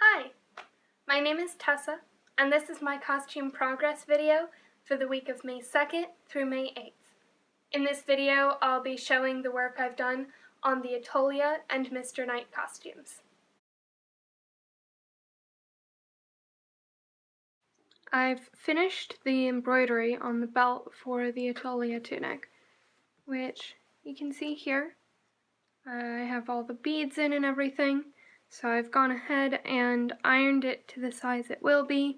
Hi, my name is Tessa, and this is my costume progress video for the week of May 2nd through May 8th. In this video, I'll be showing the work I've done on the Atolia and Mr. Knight costumes. I've finished the embroidery on the belt for the Atolia tunic, which you can see here. I have all the beads in and everything. So I've gone ahead and ironed it to the size it will be.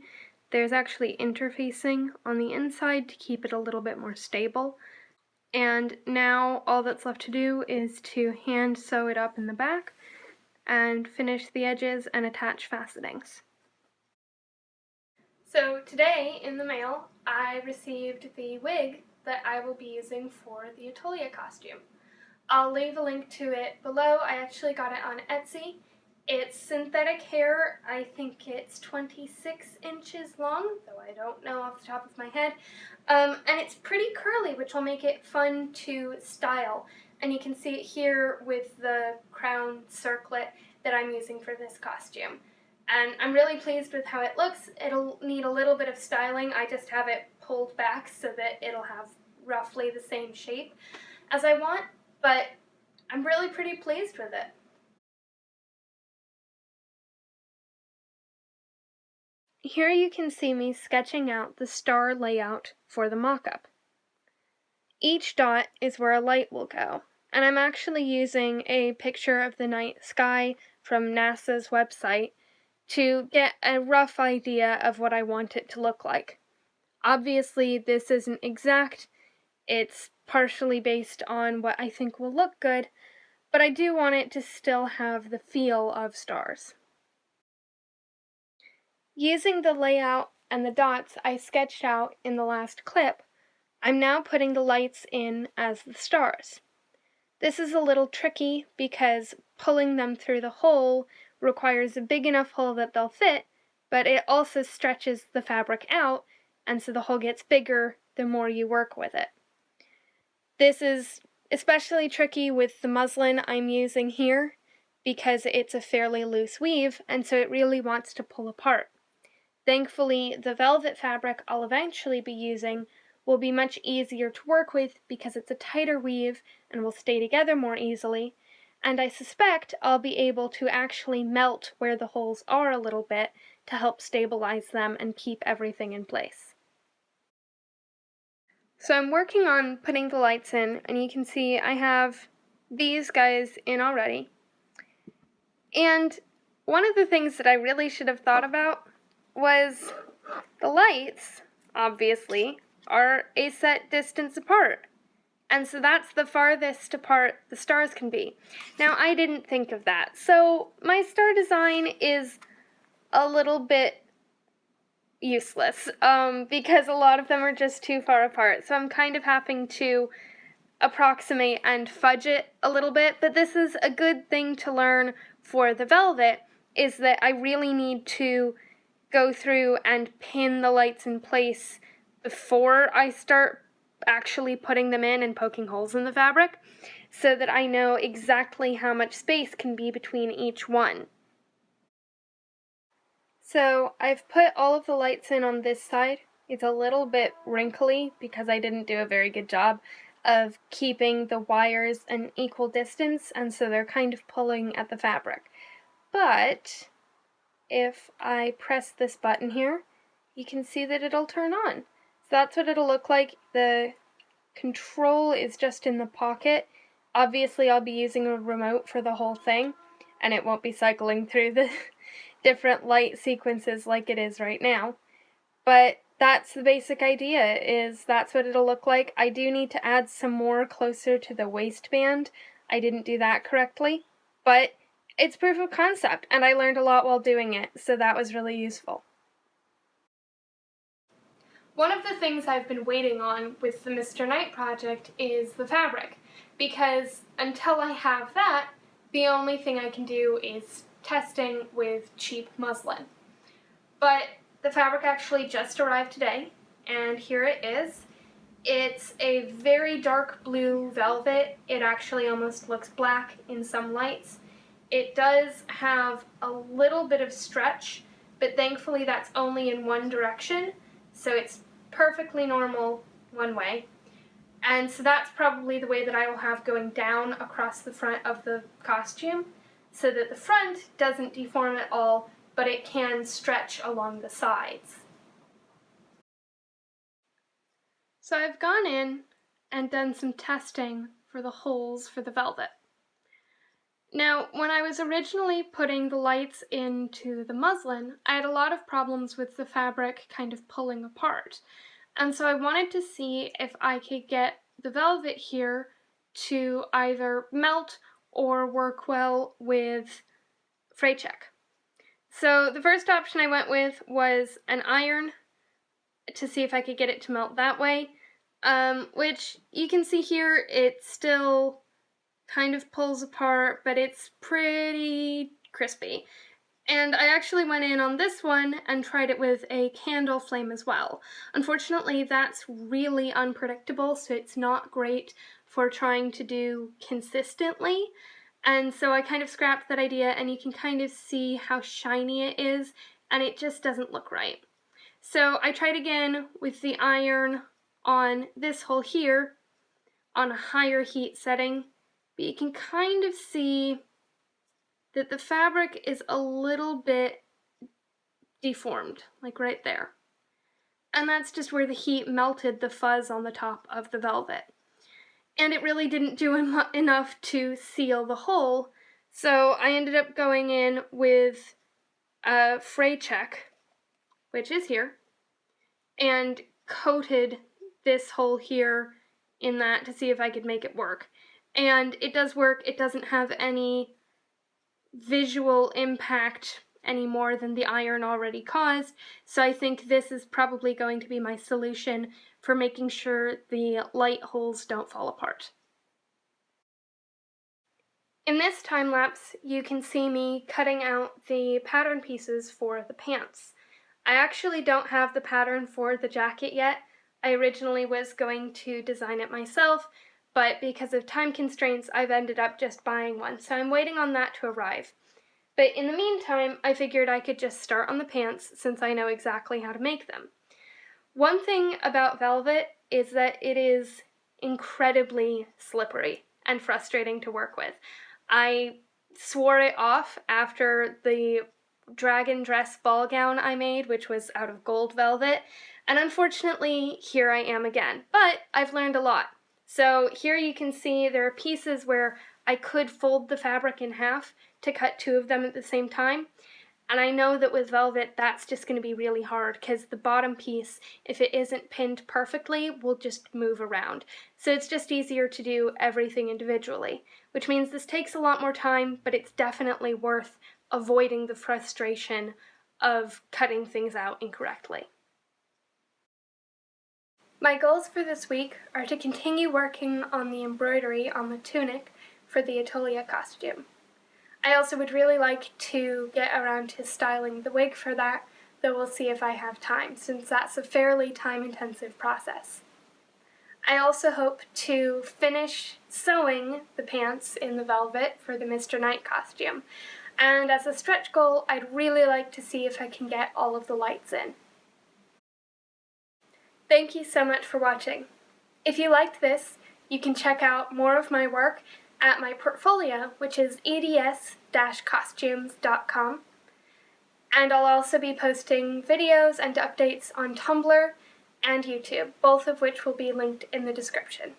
There's actually interfacing on the inside to keep it a little bit more stable. And now all that's left to do is to hand sew it up in the back and finish the edges and attach fastenings. So today in the mail I received the wig that I will be using for the Atolia costume. I'll leave a link to it below. I actually got it on Etsy. It's synthetic hair. I think it's 26 inches long, though I don't know off the top of my head. And it's pretty curly, which will make it fun to style. And you can see it here with the crown circlet that I'm using for this costume. And I'm really pleased with how it looks. It'll need a little bit of styling. I just have it pulled back so that it'll have roughly the same shape as I want, but I'm really pretty pleased with it. Here you can see me sketching out the star layout for the mock-up. Each dot is where a light will go, and I'm actually using a picture of the night sky from NASA's website to get a rough idea of what I want it to look like. Obviously, this isn't exact. It's partially based on what I think will look good, but I do want it to still have the feel of stars. Using the layout and the dots I sketched out in the last clip, I'm now putting the lights in as the stars. This is a little tricky because pulling them through the hole requires a big enough hole that they'll fit, but it also stretches the fabric out, and so the hole gets bigger the more you work with it. This is especially tricky with the muslin I'm using here because it's a fairly loose weave, and so it really wants to pull apart. Thankfully, the velvet fabric I'll eventually be using will be much easier to work with because it's a tighter weave and will stay together more easily, and I suspect I'll be able to actually melt where the holes are a little bit to help stabilize them and keep everything in place. So I'm working on putting the lights in, and you can see I have these guys in already. And one of the things that I really should have thought about was the lights, obviously, are a set distance apart. And so that's the farthest apart the stars can be. Now, I didn't think of that. So my star design is a little bit useless because a lot of them are just too far apart. So I'm kind of having to approximate and fudge it a little bit. But this is a good thing to learn for the velvet, is that I really need to go through and pin the lights in place before I start actually putting them in and poking holes in the fabric, so that I know exactly how much space can be between each one. So I've put all of the lights in on this side. It's a little bit wrinkly because I didn't do a very good job of keeping the wires an equal distance, and so they're kind of pulling at the fabric. But if I press this button here, you can see that it'll turn on. So that's what it'll look like. The control is just in the pocket. Obviously, I'll be using a remote for the whole thing, and it won't be cycling through the different light sequences like it is right now. But that's the basic idea, is that's what it'll look like. I do need to add some more closer to the waistband. I didn't do that correctly, but it's proof of concept, and I learned a lot while doing it, so that was really useful. One of the things I've been waiting on with the Mr. Knight project is the fabric, because until I have that, the only thing I can do is testing with cheap muslin. But the fabric actually just arrived today, and here it is. It's a very dark blue velvet. It actually almost looks black in some lights. it does have a little bit of stretch, but thankfully that's only in one direction, so it's perfectly normal one way. And so that's probably the way that I will have going down across the front of the costume, so that the front doesn't deform at all, but it can stretch along the sides. So I've gone in and done some testing for the holes for the velvet. Now, when I was originally putting the lights into the muslin, I had a lot of problems with the fabric kind of pulling apart. And so I wanted to see if I could get the velvet here to either melt or work well with fray check. So the first option I went with was an iron to see if I could get it to melt that way, which you can see here, it still kind of pulls apart, but it's pretty crispy. And I actually went in on this one and tried it with a candle flame as well. Unfortunately, that's really unpredictable, so it's not great for trying to do consistently. And so I kind of scrapped that idea, and you can kind of see how shiny it is, and it just doesn't look right. So I tried again with the iron on this hole here on a higher heat setting, but you can kind of see that the fabric is a little bit deformed, like right there. And that's just where the heat melted the fuzz on the top of the velvet. And it really didn't do enough to seal the hole, so I ended up going in with a fray check, which is here, and coated this hole here in that to see if I could make it work. And it does work. It doesn't have any visual impact any more than the iron already caused, so I think this is probably going to be my solution for making sure the light holes don't fall apart. In this time lapse, you can see me cutting out the pattern pieces for the pants. I actually don't have the pattern for the jacket yet. I originally was going to design it myself, but because of time constraints, I've ended up just buying one, so I'm waiting on that to arrive. But in the meantime, I figured I could just start on the pants since I know exactly how to make them. One thing about velvet is that it is incredibly slippery and frustrating to work with. I swore it off after the dragon dress ball gown I made, which was out of gold velvet, and unfortunately, here I am again. But I've learned a lot. So here you can see there are pieces where I could fold the fabric in half to cut two of them at the same time. And I know that with velvet, that's just going to be really hard because the bottom piece, if it isn't pinned perfectly, will just move around. So it's just easier to do everything individually, which means this takes a lot more time, but it's definitely worth avoiding the frustration of cutting things out incorrectly. My goals for this week are to continue working on the embroidery on the tunic for the Atolia costume. I also would really like to get around to styling the wig for that, though we'll see if I have time, since that's a fairly time-intensive process. I also hope to finish sewing the pants in the velvet for the Mr. Knight costume, and as a stretch goal, I'd really like to see if I can get all of the lights in. Thank you so much for watching. If you liked this, you can check out more of my work at my portfolio, which is eds-costumes.com. And I'll also be posting videos and updates on Tumblr and YouTube, both of which will be linked in the description.